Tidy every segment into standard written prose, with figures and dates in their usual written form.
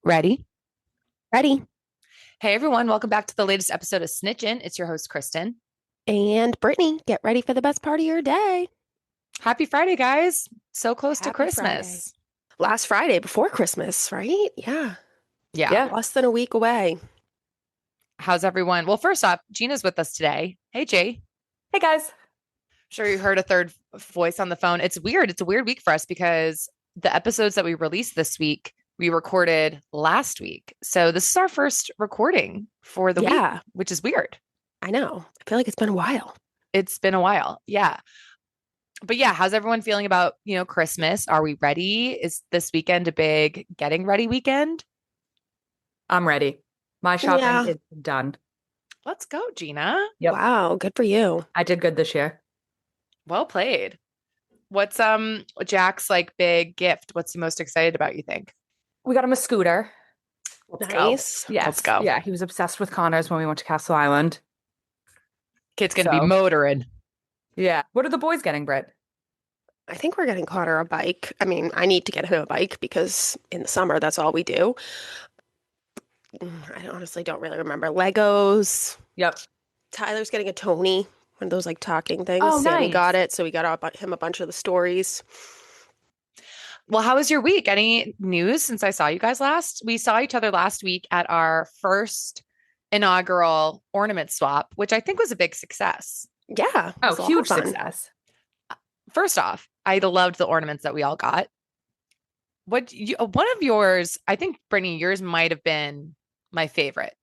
Ready? Ready. Hey everyone, welcome back to the latest episode of Snitchin'. It's your host, Kristen. And Brittany, get ready for the best part of your day. Happy Friday, guys. So close to Happy Friday. Christmas. Last Friday before Christmas, right? Yeah. Yeah. Yeah. Less than a week away. How's everyone? Well, first off, Gina's with us today. Hey, Jay. Hey guys. Sure you heard a third voice on the phone. It's weird. It's a weird week for us because the episodes that we released this week, we recorded last week. So this is our first recording for the week, which is weird. I know. I feel like it's been a while. It's been a while. Yeah. But yeah, how's everyone feeling about, Christmas? Are we ready? Is this weekend a big getting ready weekend? I'm ready. My shopping is done. Let's go, Gina. Yep. Wow, good for you. I did good this year. Well played. What's Jack's big gift? What's he most excited about, you think? We got him a scooter. Nice. Yes. Let's go. Yeah, he was obsessed with Connors when we went to Castle Island. Kid's gonna be motoring. Yeah. What are the boys getting, Britt? I think we're getting Connor a bike. I mean, I need to get him a bike because in the summer, that's all we do. I honestly don't really remember. Legos. Yep. Tyler's getting a Tony, one of those talking things. Oh, Sammy nice. got it, so we got him a bunch of the stories. Well, how was your week? Any news since I saw you guys last? We saw each other last week at our first inaugural ornament swap, which I think was a big success. Yeah. It was a lot Huge of fun. success. First off, I loved the ornaments that we all got. One of yours, I think, Brittany, yours might have been my favorite.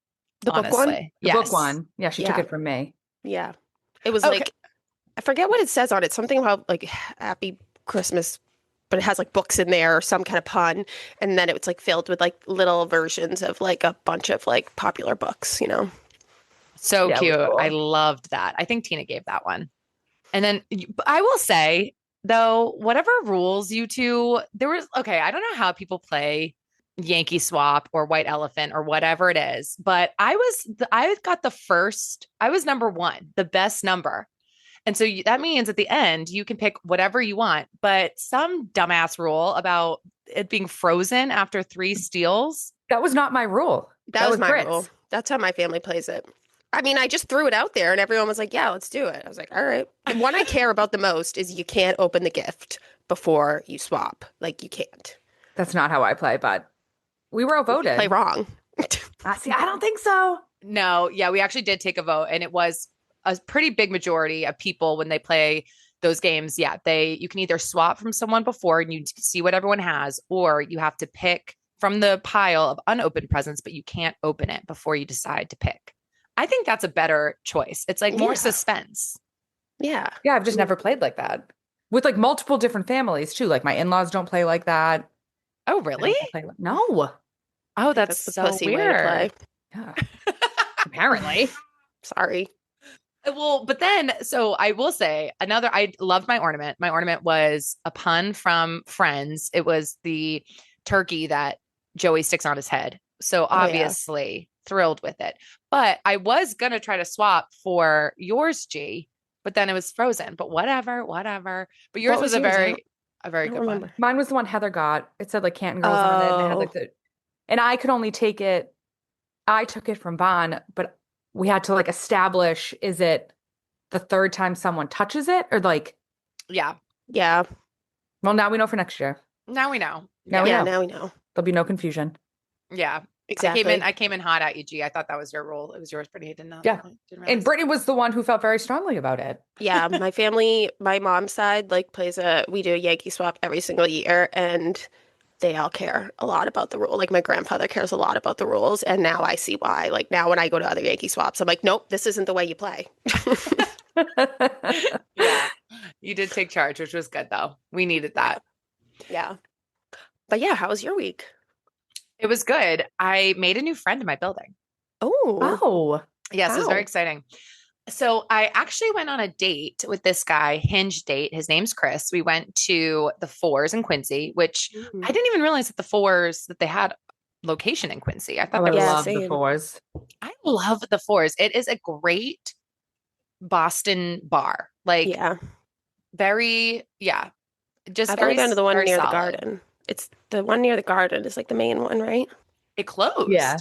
The book one? Honestly. The book one. Yeah, she took Yeah. it from me. Yeah. It was Okay. I forget what it says on it. Something about Happy Christmas, but it has books in there or some kind of pun. And then it's filled with little versions of a bunch of popular books, So Yeah, it was cute. cool. I loved that. I think Tina gave that one. And then I will say, though, whatever rules you two, I don't know how people play Yankee swap or white elephant or whatever it is, but I was number one, the best number. And so that means at the end, you can pick whatever you want, but some dumbass rule about it being frozen after 3 steals. That was not my rule. That was my Brit's. rule. That's how my family plays it. I mean, I just threw it out there and everyone was like, yeah, let's do it. I was like, all right. The one I care about the most is you can't open the gift before you swap. You can't. That's not how I play, but we were outvoted. Play wrong. See, I don't think so. No, yeah, we actually did take a vote, and it was a pretty big majority of people when they play those games. Yeah, you can either swap from someone before and you see what everyone has, or you have to pick from the pile of unopened presents, but you can't open it before you decide to pick. I think that's a better choice. It's more suspense. Yeah. Yeah, I've just never played like that. With multiple different families too. My in-laws don't play like that. Oh, really? No. Oh, that's the so pussy way to weird. play. Yeah. Apparently. Sorry. Well, but then, so I will say I loved my ornament. My ornament was a pun from Friends. It was the turkey that Joey sticks on his head. So obviously thrilled with it. But I was going to try to swap for yours, G, but then it was frozen, but whatever. But yours was a very good one. Mine was the one Heather got. It said Canton Girls on it. And it had and I could only take it. I took it from Bon, but we had to establish, is it the third time someone touches it or Yeah. Yeah. Well, now we know for next year. Now we know. Now we Now we know. There'll be no confusion. Yeah. Exactly. I came in hot at you, G. I thought that was your rule. It was yours, Brittany. Didn't know. Yeah. And Brittany was the one who felt very strongly about it. Yeah, my family, my mom's side, we do a Yankee swap every single year, and they all care a lot about the rule. My grandfather cares a lot about the rules, and now I see why. Now when I go to other Yankee swaps, I'm like, nope, this isn't the way you play. Yeah. You did take charge, which was good, though. We needed that. Yeah. But yeah, how was your week? It was good. I made a new friend in my building. Oh. Yes, it was Wow. very exciting. So I actually went on a date with this guy, Hinge Date. His name's Chris. We went to the Fours in Quincy, which I didn't even realize that the Fours, that they had location in Quincy. I thought I that was, love the same. Fours. I love the Fours. It is a great Boston bar. Very, just I've very, only gone to the one very near the solid. garden. It's the one near the garden is the main one, right? It closed. Yeah.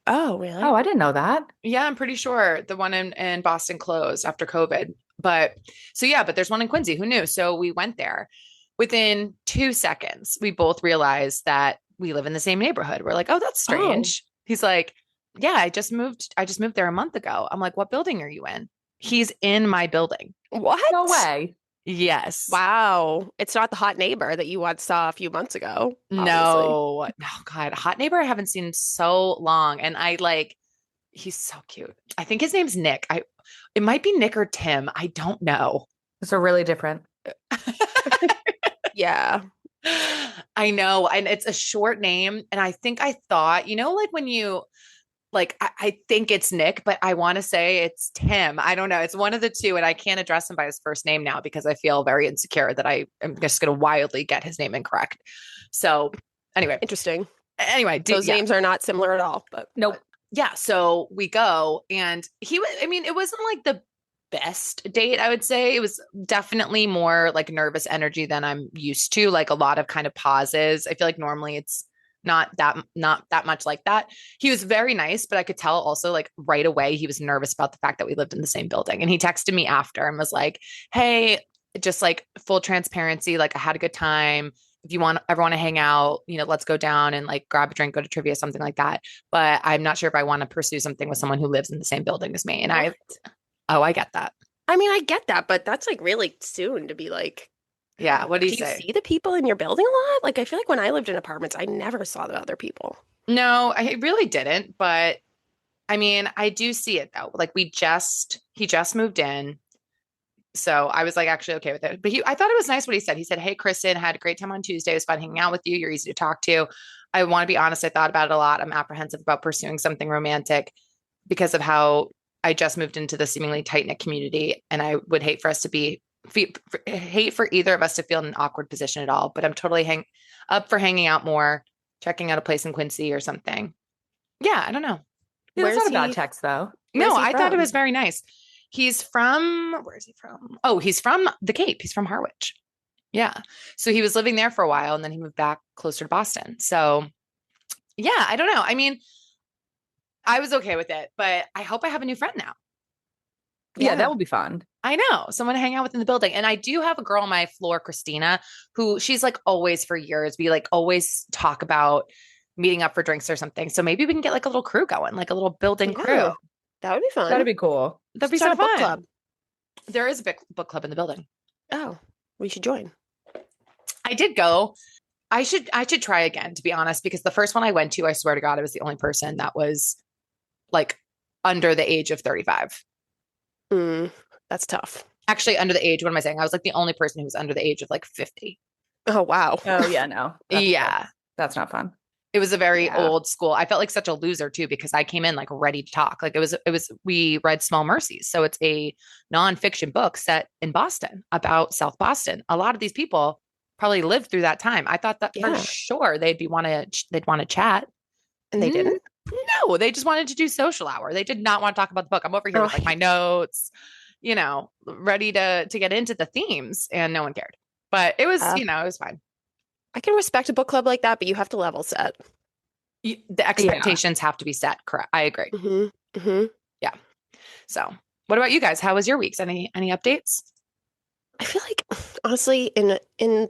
Oh, really? Oh, I didn't know that. Yeah, I'm pretty sure the one in Boston closed after COVID. But so yeah, but there's one in Quincy. Who knew? So we went there. Within 2 seconds, we both realized that we live in the same neighborhood. We're like, oh, that's strange. He's like, yeah, I just moved there a month ago. I'm like, what building are you in? He's in my building. What? No way. Yes. Wow. It's not the hot neighbor that you once saw a few months ago. Obviously. No, God, hot neighbor I haven't seen in so long. And he's so cute. I think his name's Nick. It might be Nick or Tim. I don't know. So really different. Yeah. I know. And it's a short name. And I think I thought, like when you I think it's Nick, but I want to say it's Tim. I don't know. It's one of the two. And I can't address him by his first name now because I feel very insecure that I am just going to wildly get his name incorrect. So anyway. Interesting. Anyway. Those names are not similar at all, but nope. Yeah. So we go and it wasn't like the best date, I would say. It was definitely more like nervous energy than I'm used to, like a lot of kind of pauses. I feel like normally it's not that much like that. He was very nice, but I could tell also like right away he was nervous about the fact that we lived in the same building. And he texted me after and was like, hey, just like full transparency, like I had a good time. If you ever want to hang out, let's go down and like grab a drink, go to trivia, something like that. But I'm not sure if I want to pursue something with someone who lives in the same building as me. And I get that. I mean, I get that, but that's like really soon to be like, yeah. What do you say? Do you see the people in your building a lot? Like, I feel like when I lived in apartments, I never saw the other people. No, I really didn't. But I mean, I do see it though. Like he just moved in. So I was like actually okay with it. But I thought it was nice what he said. He said, hey, Kristen, had a great time on Tuesday. It was fun hanging out with you. You're easy to talk to. I want to be honest. I thought about it a lot. I'm apprehensive about pursuing something romantic because of how I just moved into the seemingly tight-knit community. And I would hate for us to hate for either of us to feel in an awkward position at all. But I'm totally up for hanging out more, checking out a place in Quincy or something. Yeah, I don't know. Yeah, that's not a bad text though. No, I thought it was very nice. Where is he from? Oh, he's from the Cape. He's from Harwich. Yeah. So he was living there for a while and then he moved back closer to Boston. So yeah, I don't know. I mean, I was okay with it, but I hope I have a new friend now. Yeah, that will be fun. I know. Someone to hang out with in the building. And I do have a girl on my floor, Christina, who she's like always for years. We like always talk about meeting up for drinks or something. So maybe we can get like a little crew going, like a little building crew. That would be fun. That'd be cool. That'd be so fun. Book club. There is a book club in the building. Oh, we should join. I did go. I should try again, to be honest, because the first one I went to, I swear to God, I was the only person that was like under the age of 35. That's tough. Actually, under the age, what am I saying? I was like the only person who was under the age of like 50. Oh, wow. Oh, yeah, no. That's not fun. It was a very old school. I felt like such a loser too, because I came in like ready to talk. Like we read Small Mercies. So it's a nonfiction book set in Boston about South Boston. A lot of these people probably lived through that time. I thought that for sure they'd want to chat. And they didn't? No, they just wanted to do social hour. They did not want to talk about the book. I'm over here with like my notes, ready to get into the themes, and no one cared. But it was, it was fine. I can respect a book club like that, but you have to level set. The expectations have to be set. Correct. I agree. Mm-hmm. Mm-hmm. Yeah. So what about you guys? How was your weeks? Any updates? I feel like, honestly, in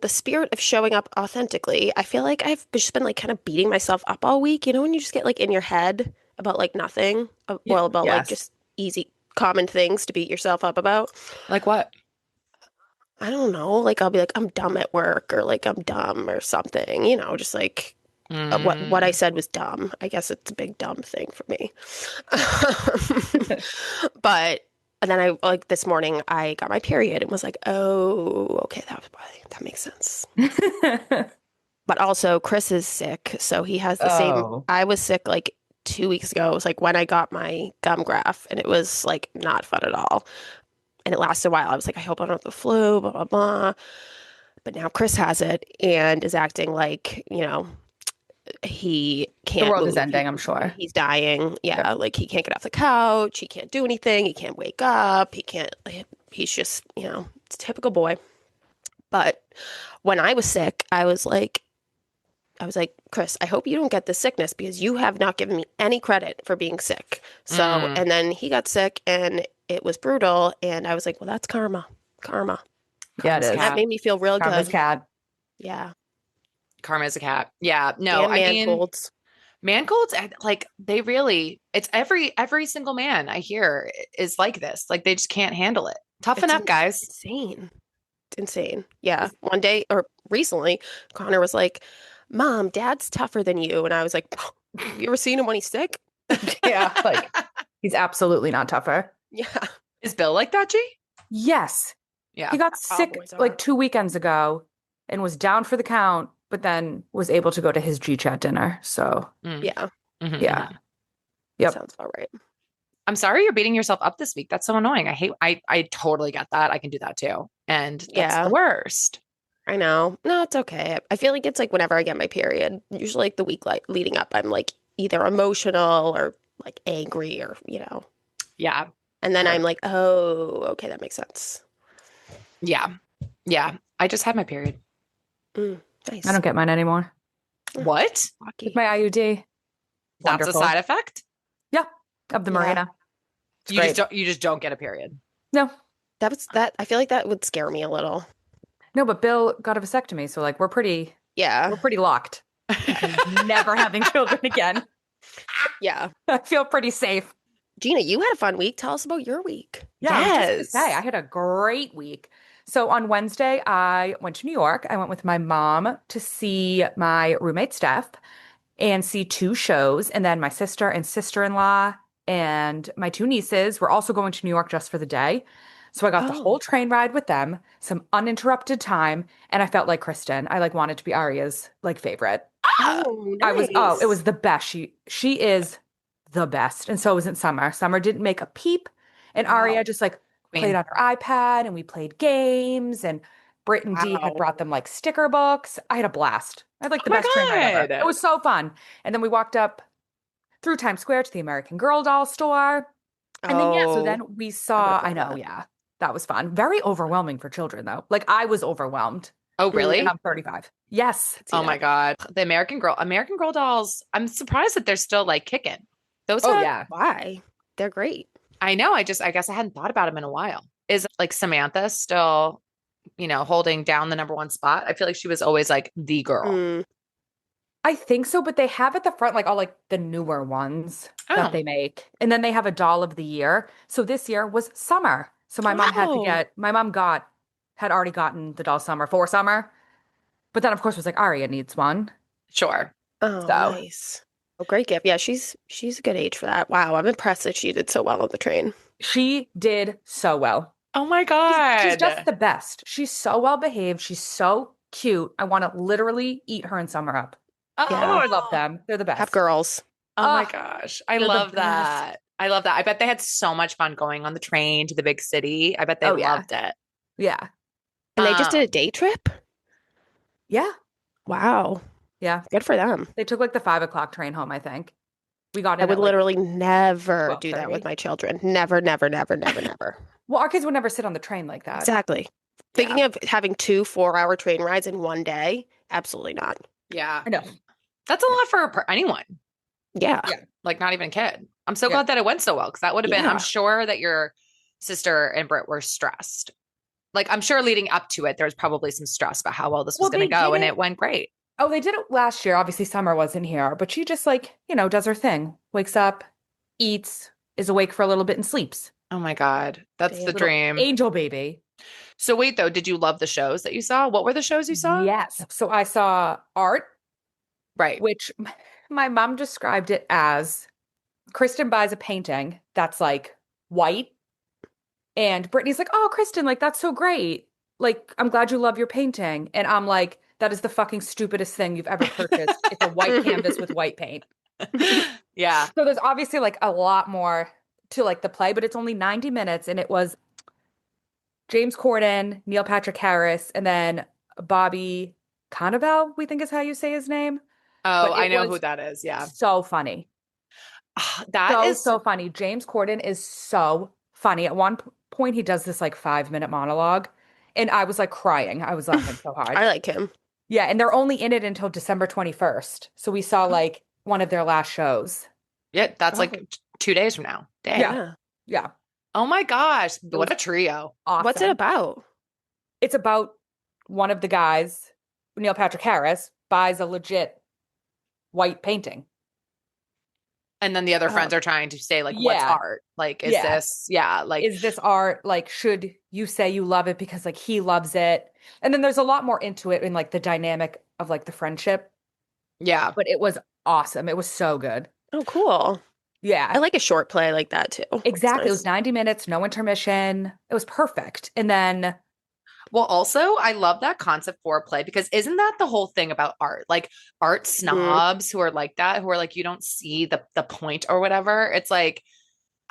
the spirit of showing up authentically, I feel like I've just been like kind of beating myself up all week. When you just get like in your head about like nothing, like just easy, common things to beat yourself up about. Like what? I don't know. Like I'll be like, I'm dumb at work, or like I'm dumb or something, just like what I said was dumb. I guess it's a big dumb thing for me. But then I like this morning I got my period and was like, oh, okay, that makes sense. But also Chris is sick, so he has the same. I was sick like 2 weeks ago. It was like when I got my gum graft, and it was like not fun at all. And it lasted a while. I was like, I hope I don't have the flu, blah, blah, blah. But now Chris has it and is acting like, he can't. The world move. is ending, I'm sure. He's dying. Yeah. Yep. Like he can't get off the couch. He can't do anything. He can't wake up. He's just, typical boy. But when I was sick, I was like, I was like, Chris, I hope you don't get this sickness because you have not given me any credit for being sick. So, and then he got sick and it was brutal. And I was like, well, that's karma. Karma. Yeah, it Karma's a is. That cat. made me feel real Karma's good. cat. Yeah. Karma's a cat. Yeah. No, Damn I man mean, colds. man colds, like they really, it's every single man I hear is like this. Like they just can't handle it. Toughen It's up, guys. insane. It's insane. Yeah. One day or recently, Connor was like, Mom, Dad's tougher than you. And I was like, you ever seen him when he's sick? Yeah, like he's absolutely not tougher. Yeah. Is Bill like that, G? Yes. Yeah. He got All sick boys are. like 2 weekends ago and was down for the count, but then was able to go to his G-Chat dinner. So, Yeah. Mhm, yeah. mhm. Yep. Sounds about right. I'm sorry you're beating yourself up this week. That's so annoying. I totally get that. I can do that too. And that's Yeah. the worst. I know. No, it's okay. I feel like it's like whenever I get my period, usually like the week like leading up, I'm like either emotional or like angry or, Yeah. and then Sure. I'm like, oh, okay, that makes sense. Yeah. Yeah. I just had my period. Nice. I don't get mine anymore. What? Lucky. With my IUD. That's a Wonderful. side effect? Yeah. Of the Yeah. Mirena. It's You great. just don't get a period. No. That I feel like that would scare me a little. No, but Bill got a vasectomy, so like we're pretty Yeah. locked. Never having children again. Yeah. I feel pretty safe. Gina, you had a fun week. Tell us about your week. Yeah, I was just gonna Yes. say I had a great week. So on Wednesday, I went to New York. I went with my mom to see my roommate Steph and see 2 shows. And then my sister and sister-in-law and my 2 nieces were also going to New York just for the day. So I got the whole train ride with them, some uninterrupted time, and I felt like Kristen. I like wanted to be Aria's like favorite. Oh, I was nice. it was the best. She is the best. And so wasn't Summer. Summer didn't make a peep. And Wow. Aria just like Queen. played on her iPad and we played games and Britt and Dee had Wow. brought them like sticker books. I had a blast. I had like the Oh my best train ride ever. God. It was so fun. And then we walked up through Times Square to the American Girl doll store. And then so then we saw, I know, yeah. That was fun. Very overwhelming for children though. Like I was overwhelmed. Oh, really? And I'm 35. Yes. Oh my God. The American Girl dolls. I'm surprised that they're still like kicking. Those Oh have- yeah. Why? They're great. I know. I guess I hadn't thought about them in a while. Is like Samantha still, holding down the number one spot? I feel like she was always like the girl. I think so, but they have at the front like all like the newer ones Oh. that they make. And then they have a doll of the year. So this year was Summer. So my mom had already gotten the doll Summer for Summer. But then of course was like Aria needs one. Sure. Oh, So- nice. Oh, great gift. Yeah, she's a good age for that. Wow, I'm impressed that she did so well on the train. She did so well. Oh my God. She's just the best. She's so well behaved. She's so cute. I want to literally eat her and Summer up. Oh, Yeah. I love them. They're the best. Have girls. Oh my Oh, gosh. I they're the love best. that. I love that. I bet they had so much fun going on the train to the big city. I bet they Oh, yeah. loved it. Yeah. And they just did a day trip? Yeah. Wow. Yeah. Good for them. They took like the 5 o'clock train home, I think. We got in I would at, like, literally never do that 12:30. with my children. Never, never, never, never, never. well, our kids would never sit on the train like that. Exactly. Thinking of having 2 4-hour train rides in one day? Absolutely not. Yeah. I know. That's a lot for anyone. Yeah. Like not even a kid. I'm so Yeah. glad that it went so well because that would have been, Yeah. I'm sure that your sister and Britt were stressed. Like I'm sure leading up to it, there was probably some stress about how well this was Well, going to they go. did And it- it went great. Oh, they did it last year. Obviously, Summer wasn't here, but she just like, does her thing. Wakes up, eats, is awake for a little bit and sleeps. Oh my God. That's the Little dream. Angel baby. So wait though, did you love the shows that you saw? What were the shows you saw? Yes. So I saw Art, Right. which my mom described it as Kristen buys a painting that's like white. And Brittany's like, oh, Kristen, like, that's so great. Like, I'm glad you love your painting. And I'm like, that is the fucking stupidest thing you've ever purchased. It's a white canvas with white paint. Yeah. So there's obviously like a lot more to like the play, but it's only 90 minutes. And it was James Corden, Neil Patrick Harris, and then Bobby Cannavale, we think is how you say his name. Oh, But I it know was who that is. Yeah. So funny. That is So funny. James Corden is so funny. At one point, he does this like 5-minute monologue, and I was like crying. I was laughing so hard. I like him. Yeah, and they're only in it until December 21st. So we saw like one of their last shows. Yeah, that's Oh. like 2 days from now. Dang. Yeah. Yeah. Oh my gosh. It What was a trio. awesome. What's it about? It's about one of the guys, Neil Patrick Harris, buys a legit white painting. And then the other friends are trying to say, like, what's Yeah. art? Like, is Yeah. this, yeah, like, Is this art? Like, should you say you love it because like he loves it? And then there's a lot more into it in like the dynamic of like the friendship. yeah. But it was awesome. It was so good. Oh, cool. Yeah. I like a short play like that too. Exactly. It was It's nice. 90 minutes, no intermission. It was perfect. And then Well, also, I love that concept for a play because isn't that the whole thing about art? Like art snobs who are like that, who are like, you don't see the point or whatever. It's like,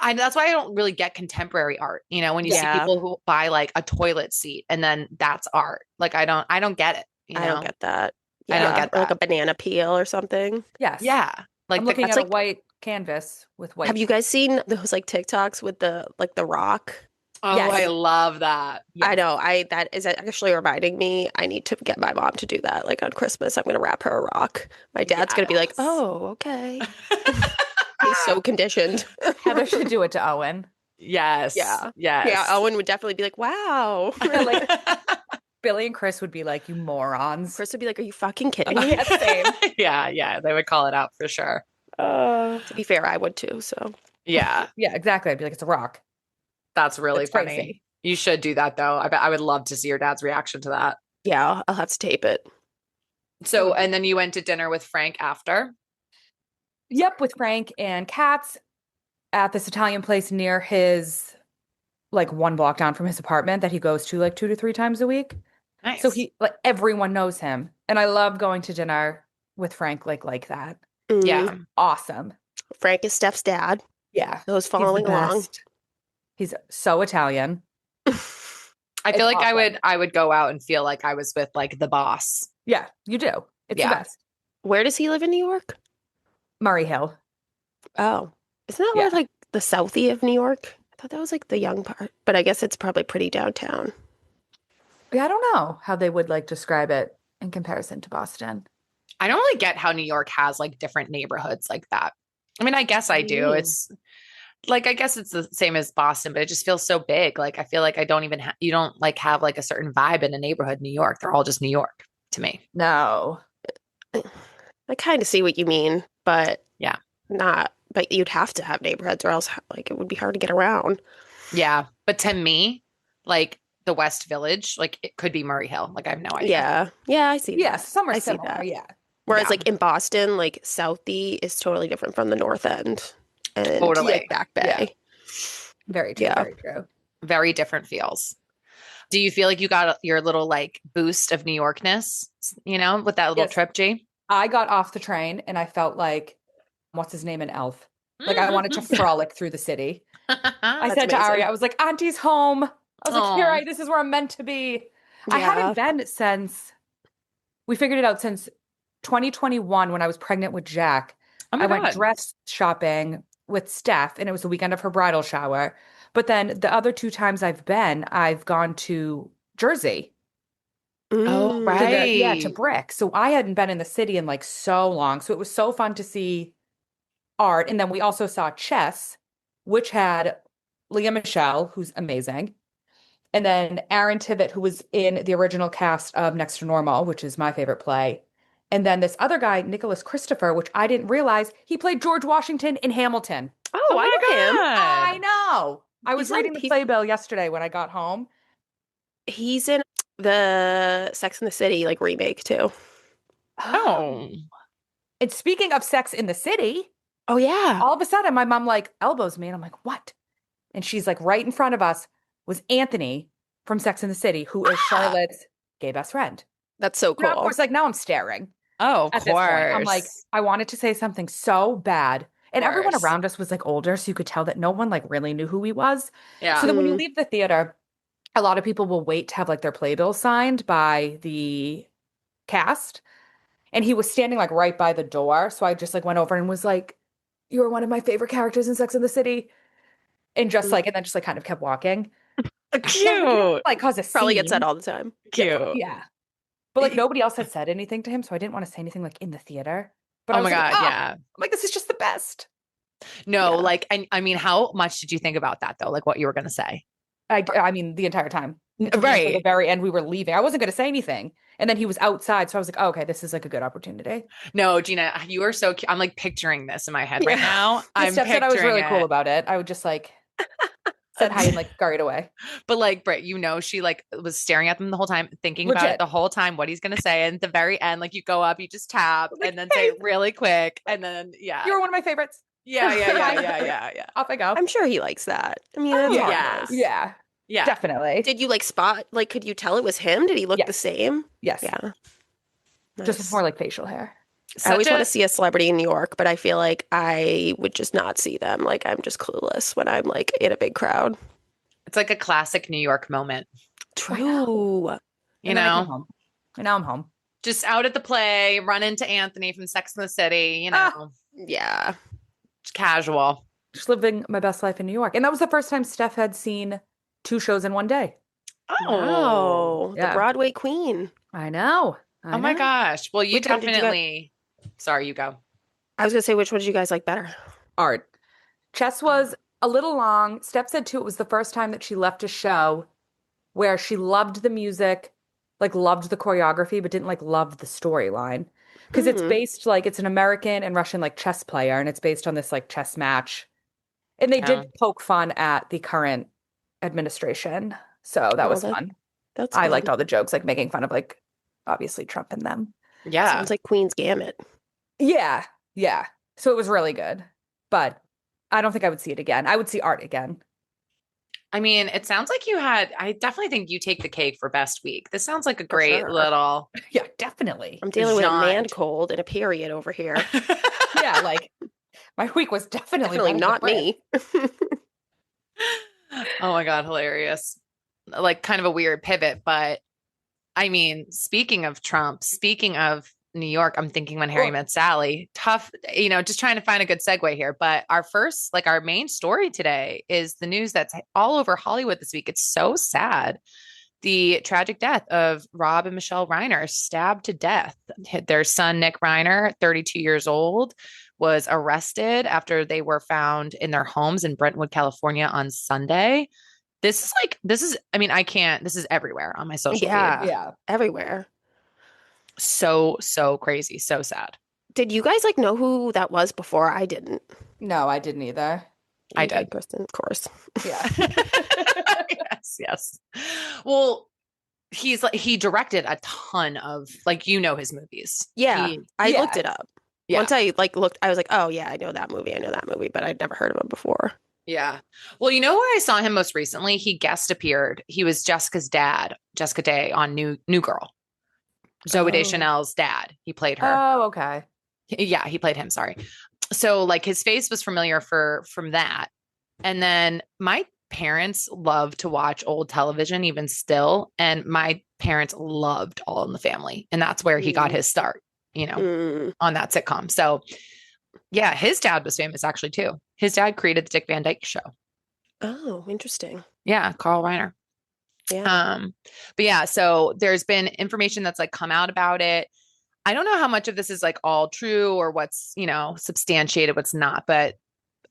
that's why I don't really get contemporary art. You know, when you see Yeah. people who buy like a toilet seat and then that's art. Like, I don't get it. You know, I don't get that. I don't get Or like that. a banana peel or something. yes. Yeah. Like I'm looking that's at a like- white canvas with white. Have you guys seen those like TikToks with the rock? oh, Yes. I love that. Yes. I know. That is actually reminding me. I need to get my mom to do that. Like on Christmas, I'm gonna wrap her a rock. My dad's gonna be like, Yes. "Oh, okay." He's so conditioned. Heather should do it to Owen. Yes. Yeah. Yes. Yeah, Owen would definitely be like, "Wow." Like Billy and Chris would be like, you morons. Chris would be like, "Are you fucking kidding me?" Yeah, same. Yeah. They would call it out for sure. To be fair, I would too. So Yeah. Yeah, exactly. I'd be like, it's a rock. That's really It's funny. crazy. You should do that though. I bet I would love to see your dad's reaction to that. yeah, I'll have to tape it. So, and then you went to dinner with Frank after. Yep, with Frank and Katz at this Italian place near his, like 1 block down from his apartment that he goes to like 2 to 3 times a week. Nice. So he, like, everyone knows him. And I love going to dinner with Frank like that. Mm. Yeah. Awesome. Frank is Steph's dad. Yeah. Those He's the following along. best. He's so Italian. I feel It's like awesome. I would go out and feel like I was with like the boss. Yeah, you do. It's Yeah. the best. Where does he live in New York? Murray Hill. Oh, isn't that Yeah. where like the southie of New York? I thought that was like the young part, but I guess it's probably pretty downtown. Yeah, I don't know how they would like describe it in comparison to Boston. I don't really get how New York has like different neighborhoods like that. I mean, I guess I do. Mm. It's like, I guess it's the same as Boston, but it just feels so big. Like, I feel like I don't even you don't like have like a certain vibe in a neighborhood in New York. They're all just New York to me. No. I kind of see what you mean, but Yeah. not. But you'd have to have neighborhoods, or else like it would be hard to get around. Yeah. But to me, like the West Village, like it could be Murray Hill. Like I have no idea. Yeah, I see. Yes, some are I see similar. that. Yeah. Whereas Yeah. like in Boston, like Southie is totally different from the North End and Totally. like Back Bay. Yeah. Very true. Yeah. Very true. Very different feels. Do you feel like you got your little like boost of New Yorkness, you know, with that little Yes. trip, G? I got off the train and I felt like, what's his name in Elf? Like I wanted to frolic through the city. I That's said to amazing. Ari, I was like, Auntie's home. I was like, here, Aw. this is where I'm meant to be. I Yeah. haven't been since, we figured it out since 2021 when I was pregnant with Jack. Oh my I went God. dress shopping with Steph and it was the weekend of her bridal shower. But then the other 2 times I've been, I've gone to Jersey. Oh, Mm. right. To Brick. So I hadn't been in the city in like so long. So it was so fun to see art. And then we also saw Chess, which had Leah Michelle, who's amazing. And then Aaron Tivitt, who was in the original cast of Next to Normal, which is my favorite play. And then this other guy, Nicholas Christopher, which I didn't realize, he played George Washington in Hamilton. Oh, Oh my I know him. I know. I was He's on reading the P- playbill yesterday when I got home. He's in the Sex and the City like remake too. Oh. And speaking of Sex in the City, Oh yeah. all of a sudden my mom like elbows me and I'm like, what? And she's like, right in front of us was Anthony from Sex in the City, who is Charlotte's gay best friend. That's so You know, cool. of course, like now I'm staring Oh, of at this point. I'm like, course. I wanted to say something so bad. And everyone course. around us was like older, so you could tell that no one like really knew who he was. Yeah. So then when you Mm. leave the theater, a lot of people will wait to have like their playbill signed by the cast. And he was standing like right by the door. So I just like went over and was like, you were one of my favorite characters in Sex and the City. And just like, and then just like kind of kept walking. Cute. Like cause a Probably gets scene. that all the time. Cute. Yeah. But like nobody else had said anything to him, so I didn't want to say anything like in the theater. But Oh I my was like, God, yeah. I'm like, this is just the best. No, Yeah. like, I mean, how much did you think about that though? Like what you were going to say? I mean, the entire time. Until the Right. very end, we were leaving. I wasn't going to say anything. And then he was outside. So I was like, oh, okay, this is like a good opportunity. No, Gina, you are so cute. I'm like picturing this in my head right Yeah. now. I'm Steph said I was picturing really cool it. about it. I would just like said hi and like scurried away. But like, Britt, she like was staring at them the whole time, thinking about it Legit. the whole time, what he's going to say. And at the very end, like you go up, you just tap Like, and then say it really quick. And then, yeah. You were one of my favorites. Yeah. Off I go. I'm sure he likes that. I mean, that's yeah. harmless. Yeah. Yeah. Definitely. Did you like spot, like, could you tell it was him? Did he look the Yes. same? Yes. Yeah. Just Nice. with more like facial hair. I always want to see a celebrity in New York, but I feel like I would just not see them. Like, I'm just clueless when I'm like in a big crowd. It's like a classic New York moment. True. You And then I came know, home. And now I'm home. just out at the play, run into Anthony from Sex and the City, you know, Yeah. just casual. Just living my best life in New York. And that was the first time Steph had seen 2 shows in one day. Oh, Yeah. the Broadway queen. I know. Oh my gosh. Well, you Which one did you definitely, sorry, you go. I was gonna say, which one did you guys like better? Art. Chess was a little long. Steph said too, it was the first time that she left a show where she loved the music, like loved the choreography, but didn't like love the storyline. Because it's based like it's an American and Russian like chess player, and it's based on this like chess match. And they did poke fun at the current administration. So that was fun. That's I good. liked all the jokes, like making fun of like obviously Trump and them. Yeah. Sounds like Queen's Gambit. Yeah. Yeah. So it was really good. But I don't think I would see it again. I would see Art again. I mean, it sounds like I definitely think you take the cake for best week. This sounds like a For great sure. little. Yeah, definitely. I'm dealing with a man Jaunt. cold and a period over here. Yeah, like my week was definitely Definitely better not than me. Oh my God, hilarious. Like kind of a weird pivot, but I mean, speaking of Trump, speaking of New York, I'm thinking When Harry Met Sally. Tough, just trying to find a good segue here. But our main story today is the news that's all over Hollywood this week. It's so sad. The tragic death of Rob and Michelle Reiner, stabbed to death. Their son, Nick Reiner, 32 years old, was arrested after they were found in their homes in Brentwood, California on Sunday. This is everywhere on my social feed. Yeah. Everywhere. So crazy, so sad. Did you guys like know who that was before? I didn't. No, I didn't either. I You did. Kristen, of course. Yeah. Yes. Well, he directed a ton of his movies. Yeah, I Yeah. looked it up. Yeah. Once I looked, I was like, oh yeah, I know that movie, but I'd never heard of him before. Yeah. Well, you know where I saw him most recently? He guest appeared. He was Jessica's dad, Jessica Day, on New Girl. Zoe Deschanel's dad. He played her. Oh, okay. Yeah, he played him. Sorry. So his face was familiar from that. And then my parents love to watch old television even still. And my parents loved All in the Family. And that's where he got his start, on that sitcom. So yeah, his dad was famous actually too. His dad created the Dick Van Dyke Show. Oh, interesting. Yeah, Carl Reiner. Yeah. But yeah, so there's been information that's come out about it. I don't know how much of this is all true or what's, substantiated, what's not, but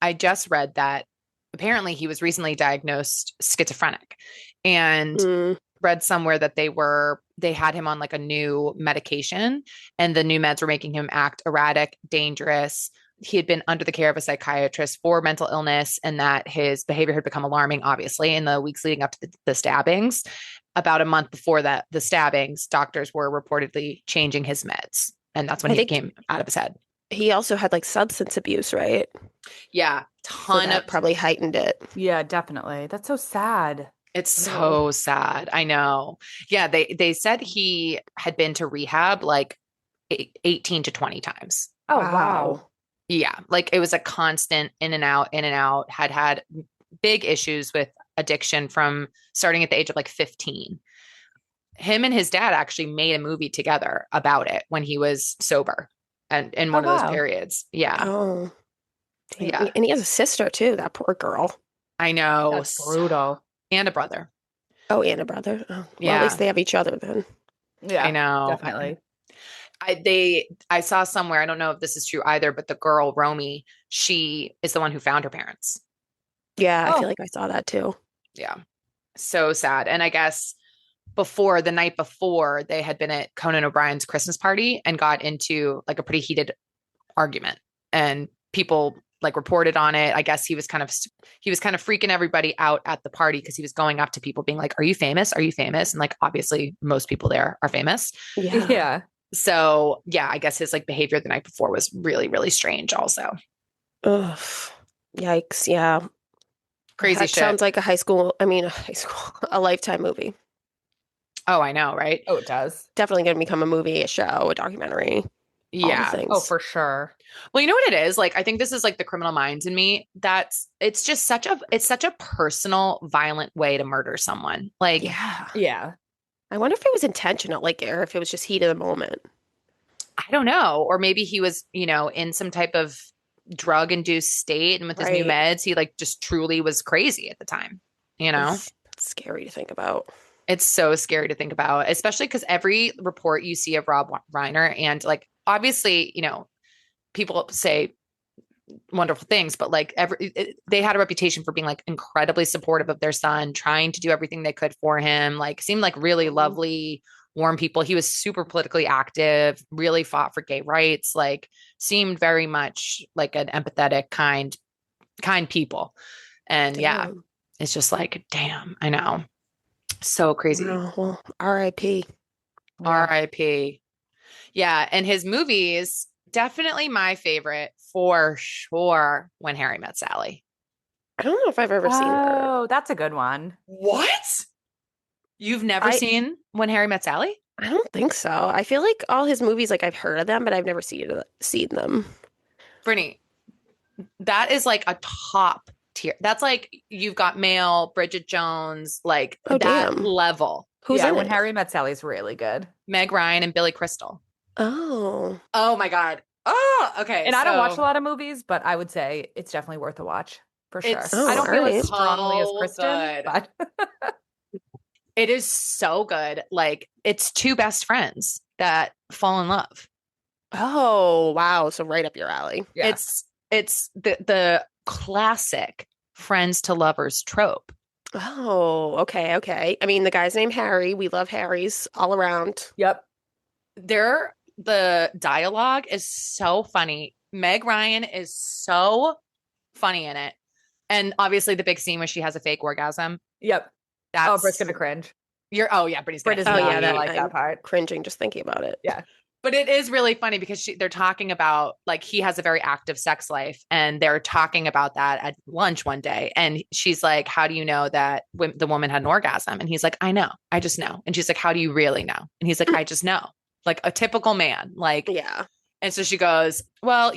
I just read that apparently he was recently diagnosed schizophrenic and read somewhere that they had him on a new medication, and the new meds were making him act erratic, dangerous. He had been under the care of a psychiatrist for mental illness, and that his behavior had become alarming, obviously, in the weeks leading up to the stabbings. About a month before the stabbings, doctors were reportedly changing his meds. And that's when he came out of his head. He also had substance abuse, right? Yeah. That probably heightened it. Yeah, definitely. That's so sad. It's so sad. I know. Yeah. They said he had been to rehab 18 to 20 times. Oh, wow. Yeah. It was a constant in and out, had big issues with addiction from starting at the age of 15. Him and his dad actually made a movie together about it when he was sober and in one of those periods. Yeah. Oh, damn. Yeah. And he has a sister too. That poor girl. I know. That's brutal. And a brother. Oh, and a brother. Oh, well, Yeah. at least they have each other then. Yeah, I know. definitely. I saw somewhere, I don't know if this is true either, but the girl, Romy, she is the one who found her parents. Yeah, I Oh. feel like I saw that too. Yeah. So sad. And I guess the night before, they had been at Conan O'Brien's Christmas party and got into like a pretty heated argument. And people like reported on it. I guess he was kind of freaking everybody out at the party because he was going up to people being like, "Are you famous? Are you famous?" And like obviously most people there are famous. Yeah. Yeah. So yeah, I guess his like behavior the night before was really, really strange also. Ugh. Yikes. Yeah. Crazy That shit. sounds like a Lifetime movie. Oh, I know, right? Oh, it does. Definitely going to become a movie, a show, a documentary. All the Yeah. things. Oh, for sure. Well, you know what it is? Like, I think this is like the criminal minds in me. It's just such a personal, violent way to murder someone. Like, Yeah. Yeah. I wonder if it was intentional, like, or if it was just heat of the moment. I don't know. Or maybe he was, in some type of drug induced state. And with his new Right. meds, he like just truly was crazy at the time, It's scary to think about. It's so scary to think about, especially because every report you see of Rob Reiner and like, obviously, people say wonderful things, but like they had a reputation for being like incredibly supportive of their son, trying to do everything they could for him, like seemed like really lovely, warm people. He was super politically active, really fought for gay rights, like seemed very much like an empathetic, kind people. And yeah, Damn. it's just like, damn, I know. So crazy. Wow. Well, R.I.P. Yeah. RIP. Yeah. And his movies, definitely my favorite for sure. When Harry Met Sally. I don't know if I've ever seen that. Oh, that's a good one. What? You've never seen When Harry Met Sally? I don't think so. I feel like all his movies, like I've heard of them, but I've never seen them. Brittany, that is like a top tier. That's like you've got Mail, Bridget Jones, like Oh, that damn. level. Who's in When it? Harry Met Sally's really good. Meg Ryan and Billy Crystal. Oh. Oh my God. Oh, okay. And I don't watch a lot of movies, but I would say it's definitely worth a watch for sure. It's I don't feel alright. as strongly as so Kristen, good. but It is so good. Like it's two best friends that fall in love. Oh, wow. So right up your alley. yeah. It's the classic friends to lovers trope. Oh, okay, okay. I mean, the guy's named Harry. We love Harrys all around. Yep. The dialogue is so funny. Meg Ryan is so funny in it. And obviously the big scene where she has a fake orgasm. Yep. That's Britt's gonna cringe. Brittany's Britt is gonna Oh, not yeah, gonna that like I'm that part. cringing just thinking about it. Yeah. But it is really funny because they're talking about like he has a very active sex life and they're talking about that at lunch one day. And she's like, "How do you know that the woman had an orgasm?" And he's like, "I know. I just know." And she's like, "How do you really know?" And he's like, "I just know." Like a typical man. Like, Yeah. and so she goes, "Well,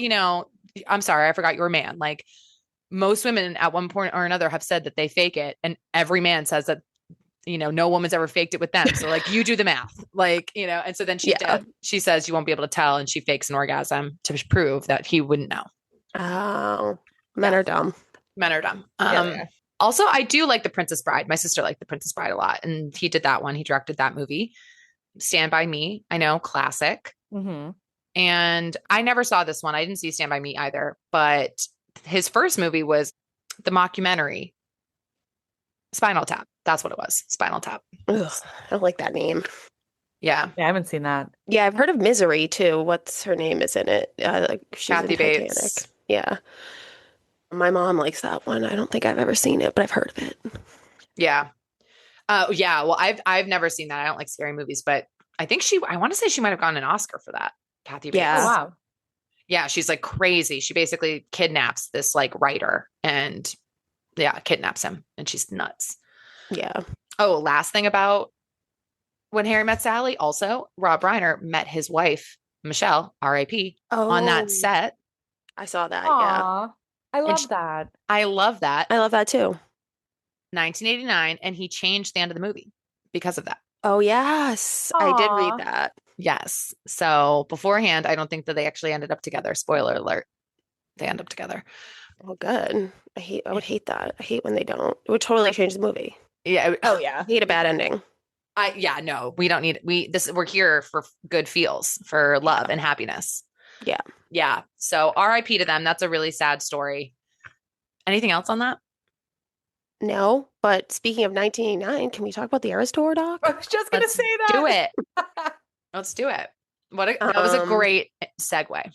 I'm sorry, I forgot you were a man. Like most women at one point or another have said that they fake it. And every man says that no woman's ever faked it with them. So like you do the math, like, and so then she says you won't be able to tell. And she fakes an orgasm to prove that he wouldn't know. Oh, men are dumb. Men are dumb. Yeah. Also, I do like The Princess Bride. My sister liked The Princess Bride a lot. And he did that one. He directed that movie. Stand By Me. I know, classic. Mm-hmm. And I never saw this one. I didn't see Stand By Me either. But his first movie was the mockumentary Spinal Tap. That's what it was. Spinal Tap. Ugh, I don't like that name. Yeah. Yeah, I haven't seen that. Yeah, I've heard of Misery too. What's her name is in it? She's Kathy in Titanic. Bates. Yeah. My mom likes that one. I don't think I've ever seen it, but I've heard of it. Yeah. Yeah. Well, I've never seen that. I don't like scary movies, but I think I want to say she might have gotten an Oscar for that. Kathy Bates. Yeah. Oh, wow. Yeah. She's like crazy. She basically kidnaps this like writer and kidnaps him and she's nuts. Yeah. Oh, last thing about When Harry Met Sally. Also, Rob Reiner met his wife, Michelle, RIP, on that set. I saw that. Aw, Yeah. I And love that. I love that. I love that too. 1989. And he changed the end of the movie because of that. Oh, yes. I did read Aw. that. Yes. So beforehand, I don't think that they actually ended up together. Spoiler alert. They end up together. Oh, good. I would hate that. I hate when they don't. It would totally change the movie. Yeah. Oh, yeah. I hate a bad ending. No, we don't need, we're here for good feels, for love and happiness. Yeah. Yeah. So RIP to them. That's a really sad story. Anything else on that? No, but speaking of 1989, can we talk about the Eras Tour, Doc? I was just gonna Let's say that. do it. Let's do it. That was a great segue.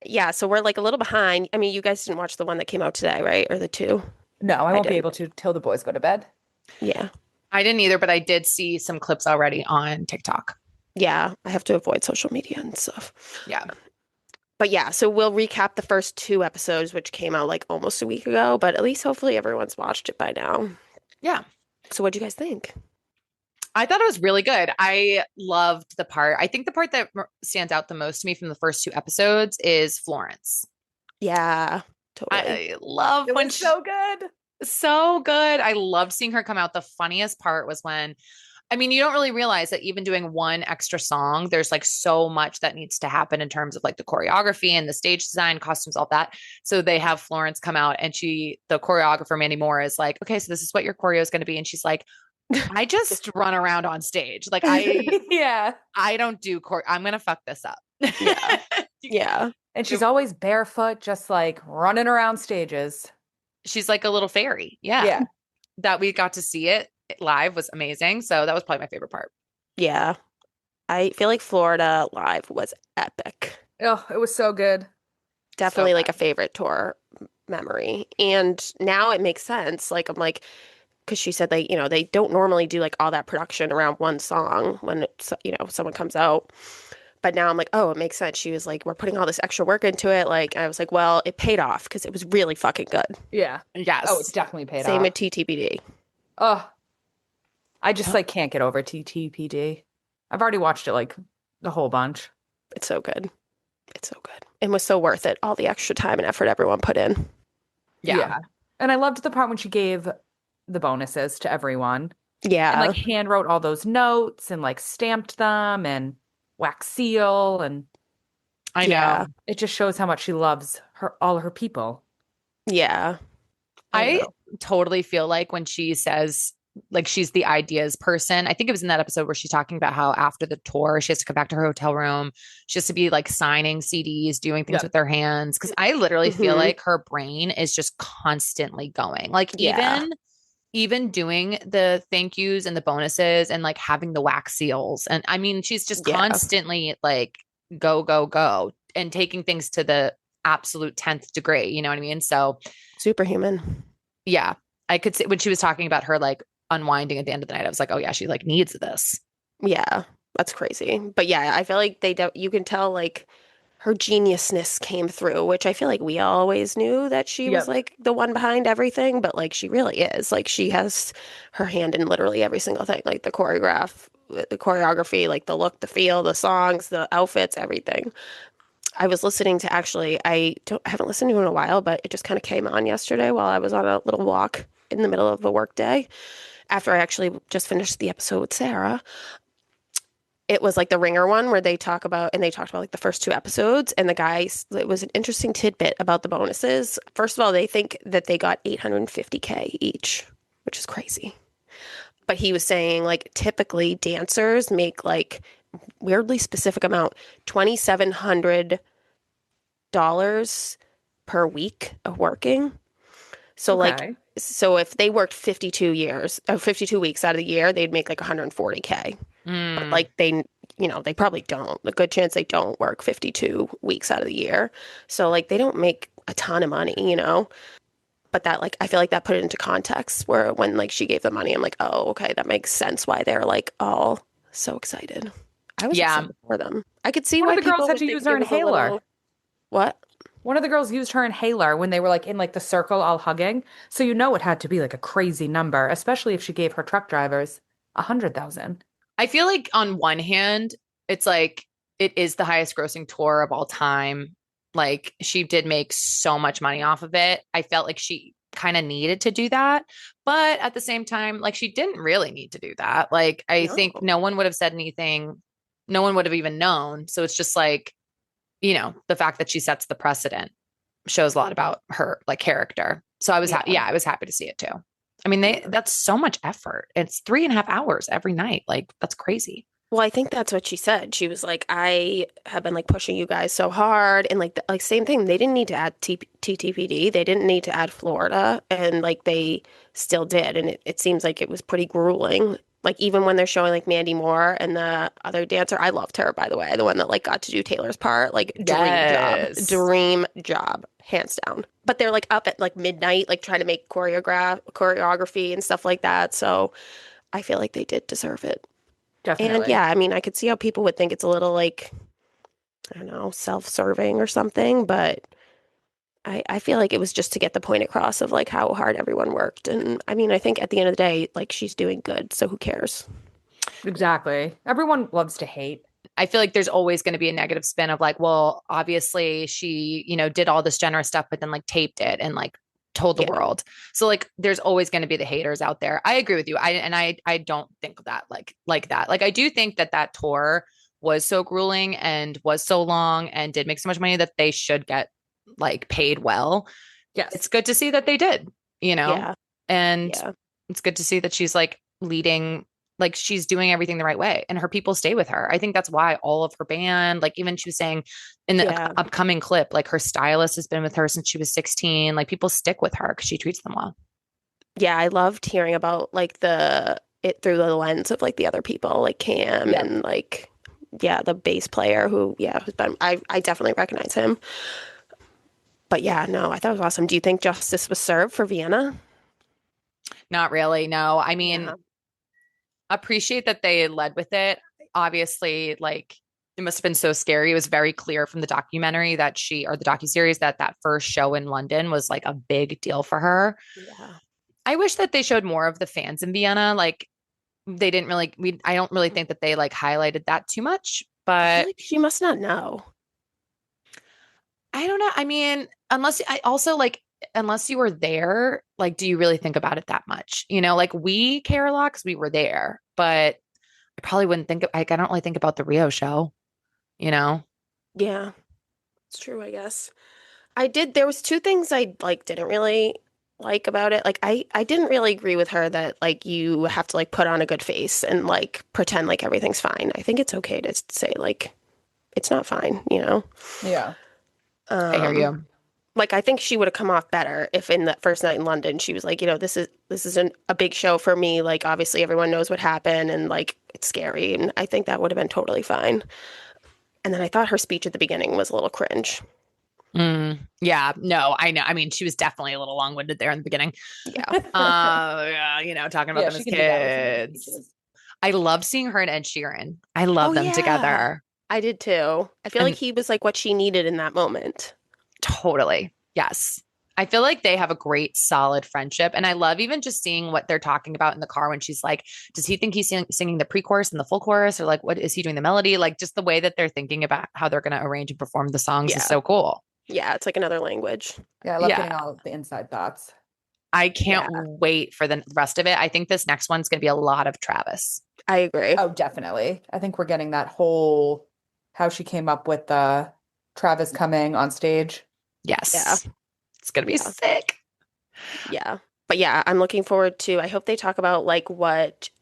Yeah, so we're like a little behind. I mean, you guys didn't watch the one that came out today, right? Or the two? No, I won't be able to till the boys go to bed. Yeah. I didn't either, but I did see some clips already on TikTok. Yeah, I have to avoid social media and stuff. Yeah. But yeah, so we'll recap the first two episodes, which came out like almost a week ago, but at least hopefully everyone's watched it by now. Yeah. So what do you guys think? I thought it was really good. I loved the part. I think the part that stands out the most to me from the first two episodes is Florence. Yeah, totally. I love It when was so good. So good. I loved seeing her come out. The funniest part was when, I mean, you don't really realize that even doing one extra song, there's like so much that needs to happen in terms of like the choreography and the stage design, costumes, all that. So they have Florence come out and the choreographer, Mandy Moore, is like, okay, so this is what your choreo is going to be. And she's like, I just run around on stage. Like I don't do I'm going to fuck this up. Yeah. Yeah. And she's always barefoot, just like running around stages. She's like a little fairy. Yeah. Yeah. That we got to see it live was amazing. So that was probably my favorite part. Yeah. I feel like Florida Live was epic. Oh, it was so good. Definitely So like good. a favorite tour memory. And now it makes sense. Like I'm like, because she said they, they don't normally do like all that production around one song when it's, someone comes out. But now I'm like, oh, it makes sense. She was like, we're putting all this extra work into it. Like, I was like, well, it paid off because it was really fucking good. Yeah. Yes. Oh, it's definitely paid off. Same with TTBD. Oh, I just like can't get over TTPD. I've already watched it like the whole bunch. It's so good. It's so good. And was so worth it. All the extra time and effort everyone put in. Yeah. And I loved the part when she gave the bonuses to everyone. Yeah. And like hand wrote all those notes and like stamped them and wax seal. And I know. It just shows how much she loves all her people. Yeah. I totally feel like when she says like she's the ideas person, I think it was in that episode where she's talking about how after the tour, she has to come back to her hotel room. She has to be like signing CDs, doing things with her hands. Cause I literally feel like her brain is just constantly going. Like even doing the thank yous and the bonuses and like having the wax seals. And I mean, she's just constantly like go and taking things to the absolute 10th degree. You know what I mean? So superhuman. Yeah. I could see when she was talking about her like unwinding at the end of the night, I was like, oh yeah, she like needs this. Yeah. That's crazy. But yeah, I feel like you can tell like her geniusness came through, which I feel like we always knew that she was like the one behind everything, but like she really is. Like she has her hand in literally every single thing, like the choreography, like the look, the feel, the songs, the outfits, everything. I was listening to I haven't listened to it in a while, but it just kind of came on yesterday while I was on a little walk in the middle of a work day after I actually just finished the episode with Sarah. It was like the Ringer one where they talked about like the first two episodes, and the guys, it was an interesting tidbit about the bonuses. First of all, they think that they got $850K each, which is crazy. But he was saying like typically dancers make like weirdly specific amount, $2,700 per week of working. So so if they worked 52 weeks out of the year, they'd make like $140K. But like they probably don't. A good chance they don't work 52 weeks out of the year. So like they don't make a ton of money, But that like I feel like that put it into context where when like she gave the money, I'm like, oh, okay, that makes sense why they're like all so excited. I was excited for them. I could see why the girls people had to use her inhaler. What? One of the girls used her inhaler when they were like in like the circle all hugging. So it had to be like a crazy number, especially if she gave her truck drivers 100,000. I feel like on one hand, it's like it is the highest grossing tour of all time. Like she did make so much money off of it. I felt like she kind of needed to do that. But at the same time, like she didn't really need to do that. Like I think no one would have said anything. No one would have even known. So it's just like, the fact that she sets the precedent shows a lot about her like character. So I was I was happy to see it too. I mean, that's so much effort. It's 3.5 hours every night. Like, that's crazy. Well, I think that's what she said. She was like, I have been like pushing you guys so hard. And like, like same thing. They didn't need to add TTPD. They didn't need to add Florida. And like they still did. And it seems like it was pretty grueling. Like even when they're showing like Mandy Moore and the other dancer, I loved her, by the way, the one that like got to do Taylor's part. Like Yes. dream job, hands down. But they're like up at like midnight, like trying to make choreography and stuff like that. So I feel like they did deserve it. And Definitely. yeah, I mean, I could see how people would think it's a little like, I don't know, self-serving or something, but I feel like it was just to get the point across of like how hard everyone worked. And I mean, I think at the end of the day, like she's doing good, so who cares? Exactly. Everyone loves to hate. I feel like there's always going to be a negative spin of like, well, obviously she, did all this generous stuff, but then like taped it and like told the Yeah. world. So like there's always going to be the haters out there. I agree with you. I don't think that like that. Like I do think that tour was so grueling and was so long and did make so much money that they should get like paid well. Yes. It's good to see that they did, Yeah. and Yeah. it's good to see that she's like leading, like she's doing everything the right way and her people stay with her. I think that's why all of her band, like even she was saying in the Yeah. upcoming clip, like her stylist has been with her since she was 16. Like people stick with her because she treats them well. Yeah, I loved hearing about like it through the lens of like the other people, like Cam Yeah. and like the bass player who who's been I definitely recognize him. But yeah, no, I thought it was awesome. Do you think justice was served for Vienna? Not really. No, I mean, Yeah. appreciate that they led with it. Obviously, like it must have been so scary. It was very clear from the documentary that or the docuseries that first show in London was like a big deal for her. Yeah. I wish that they showed more of the fans in Vienna. Like they didn't really, I don't really think that they like highlighted that too much, I feel but like she must not know. I don't know. I mean, unless you were there, like, do you really think about it that much? Like we care a lot because we were there, but I probably wouldn't think like, I don't really think about the Rio show, you know? Yeah, it's true, I guess. There was two things I like didn't really like about it. Like I didn't really agree with her that like you have to like put on a good face and like pretend like everything's fine. I think it's okay to say like it's not fine, you know? Yeah. I hear Um you. like I think she would have come off better if in that first night in London she was like, this is a big show for me. Like obviously everyone knows what happened and like it's scary and I think that would have been totally fine. And then I thought her speech at the beginning was a little cringe. Yeah, no, I know. I mean, she was definitely a little long-winded there in the beginning. Yeah. Yeah, talking about Yeah, them she as can do that with some kids. speeches. I love seeing her and Ed Sheeran. I love Oh them yeah. together. I did too. I feel like And he was like what she needed in that moment. totally. Yes. I feel like they have a great, solid friendship. And I love even just seeing what they're talking about in the car when she's like, does he think he's singing the pre chorus and the full chorus? Or like, what is he doing the melody? Like, just the way that they're thinking about how they're going to arrange and perform the songs is Yeah. so cool. Yeah, it's like another language. Yeah, I love Yeah. getting all of the inside thoughts. I can't Yeah. wait for the rest of it. I think this next one's going to be a lot of Travis. I agree. Oh, definitely. I think we're getting that whole how she came up with the Travis coming on stage. Yes. Yeah. It's going to be Yeah. sick. Yeah. But yeah, I'm looking forward to, I hope they talk about like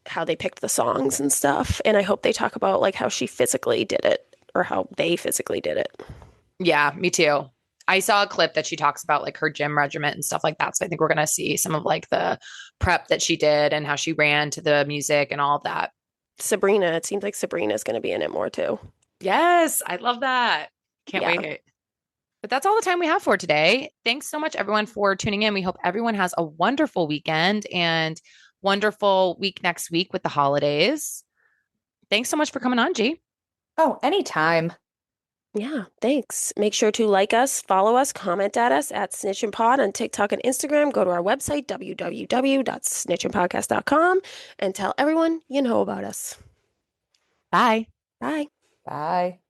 how they picked the songs and stuff. And I hope they talk about like how she physically did it or how they physically did it. Yeah, me too. I saw a clip that she talks about like her gym regiment and stuff like that. So I think we're going to see some of like the prep that she did and how she ran to the music and all of that. Sabrina, it seems like Sabrina's going to be in it more too. Yes, I love that. Can't Yeah. wait. But that's all the time we have for today. Thanks so much, everyone, for tuning in. We hope everyone has a wonderful weekend and wonderful week next week with the holidays. Thanks so much for coming on, G. Oh, anytime. Yeah, thanks. Make sure to like us, follow us, comment at us at snitchinpod on TikTok and Instagram. Go to our website, www.snitchinpodcast.com, and tell everyone you know about us. Bye. Bye. Bye.